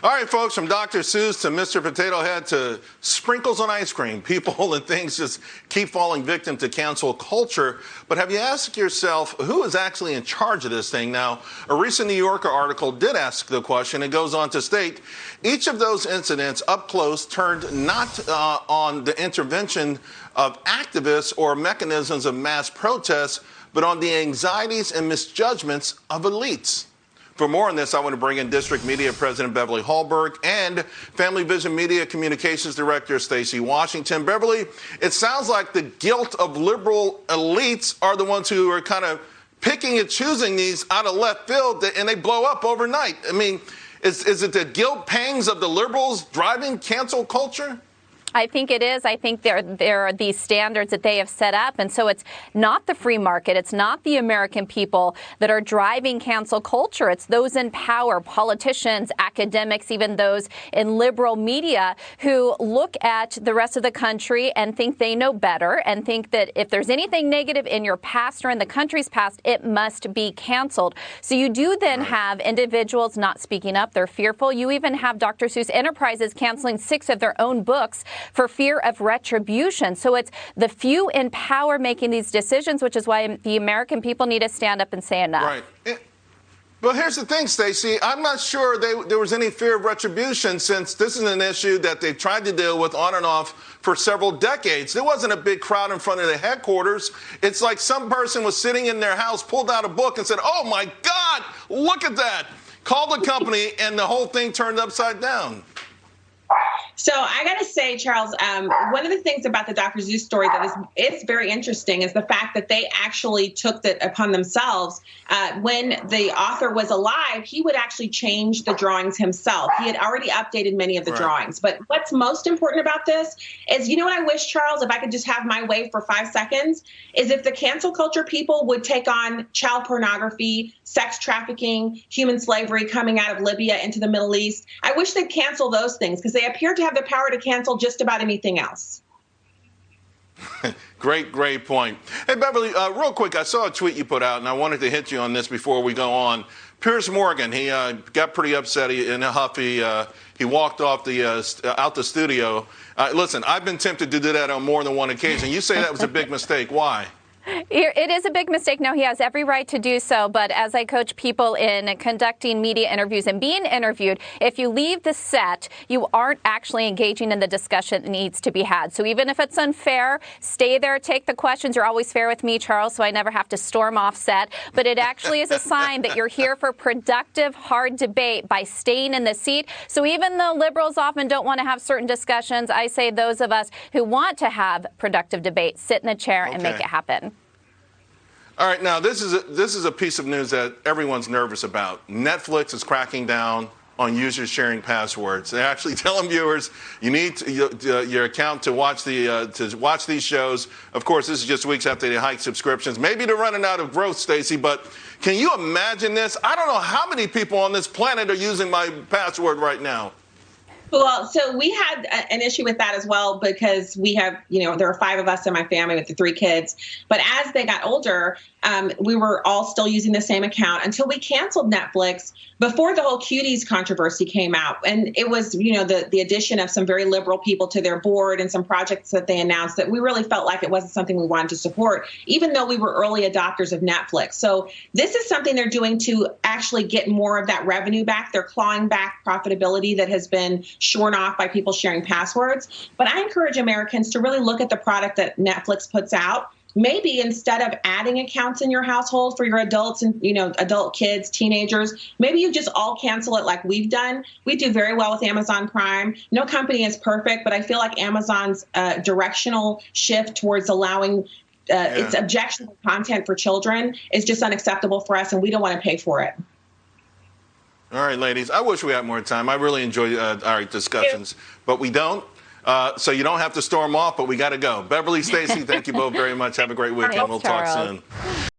All right, folks, from Dr. Seuss to Mr. Potato Head to sprinkles on ice cream, people and things just keep falling victim to cancel culture. But have you asked yourself who is actually in charge of this thing? Now, a recent New Yorker article did ask the question. It goes on to state, each of those incidents up close turned not on the intervention of activists or mechanisms of mass protests, but on the anxieties and misjudgments of elites. For more on this, I want to bring in District Media President Beverly Hallberg and Family Vision Media Communications Director Stacey Washington. Beverly, it sounds like the guilt of liberal elites are the ones who are kind of picking and choosing these out of left field, and they blow up overnight. I mean, is it the guilt pangs of the liberals driving cancel culture? I think it is. I think there are these standards that they have set up. And so it's not the free market. It's not the American people that are driving cancel culture. It's those in power, politicians, academics, even those in liberal media who look at the rest of the country and think they know better and think that if there's anything negative in your past or in the country's past, it must be canceled. So you do then have individuals not speaking up. They're fearful. You even have Dr. Seuss Enterprises canceling 6 of their own books for fear of retribution. So it's the few in power making these decisions, which is why the American people need to stand up and say enough. Right. Well, here's the thing, Stacey. I'm not sure there was any fear of retribution, since this is an issue that they've tried to deal with on and off for several decades. There wasn't a big crowd in front of the headquarters. It's like some person was sitting in their house, pulled out a book and said, "Oh, my God, look at that." Called the company, and the whole thing turned upside down. So I got to say, Charles, one of the things about the Dr. Seuss story that is very interesting is the fact that they actually took that upon themselves. When the author was alive, he would actually change the drawings himself. He had already updated many of the drawings. But what's most important about this is, you know what I wish, Charles, if I could just have my way for 5 seconds, is if the cancel culture people would take on child pornography, sex trafficking, human slavery coming out of Libya into the Middle East. I wish they'd cancel those things, because they appear to have the power to cancel just about anything else. Great point. Hey, Beverly, real quick, I saw a tweet you put out, and I wanted to hit you on this before we go on. Piers Morgan, he got pretty upset in a huff. He walked off out the studio. Listen, I've been tempted to do that on more than one occasion. You say that was a big mistake. Why? It is a big mistake. No, he has every right to do so. But as I coach people in conducting media interviews and being interviewed, if you leave the set, you aren't actually engaging in the discussion that needs to be had. So even if it's unfair, stay there, take the questions. You're always fair with me, Charles, so I never have to storm off set. But it actually is a sign that you're here for productive, hard debate by staying in the seat. So even though liberals often don't want to have certain discussions, I say those of us who want to have productive debate, sit in the chair and make it happen. All right, now this is a piece of news that everyone's nervous about. Netflix is cracking down on users sharing passwords. They're actually telling viewers you need your account to watch these shows. Of course, this is just weeks after they hiked subscriptions. Maybe they're running out of growth, Stacey, but can you imagine this? I don't know how many people on this planet are using my password right now. Well, so we had an issue with that as well, because we have, there are 5 of us in my family with the 3 kids. But as they got older, we were all still using the same account until we canceled Netflix before the whole Cuties controversy came out. And it was, the addition of some very liberal people to their board and some projects that they announced that we really felt like it wasn't something we wanted to support, even though we were early adopters of Netflix. So this is something they're doing to actually get more of that revenue back. They're clawing back profitability that has been shorn off by people sharing passwords. But I encourage Americans to really look at the product that Netflix puts out. Maybe instead of adding accounts in your household for your adults and, adult kids, teenagers, maybe you just all cancel it like we've done. We do very well with Amazon Prime. No company is perfect, but I feel like Amazon's directional shift towards allowing its objectionable content for children is just unacceptable for us, and we don't want to pay for it. All right, ladies, I wish we had more time. I really enjoy our discussions, but we don't. So you don't have to storm off, but we got to go. Beverly, Stacey, thank you both very much. Have a great weekend. We'll talk soon.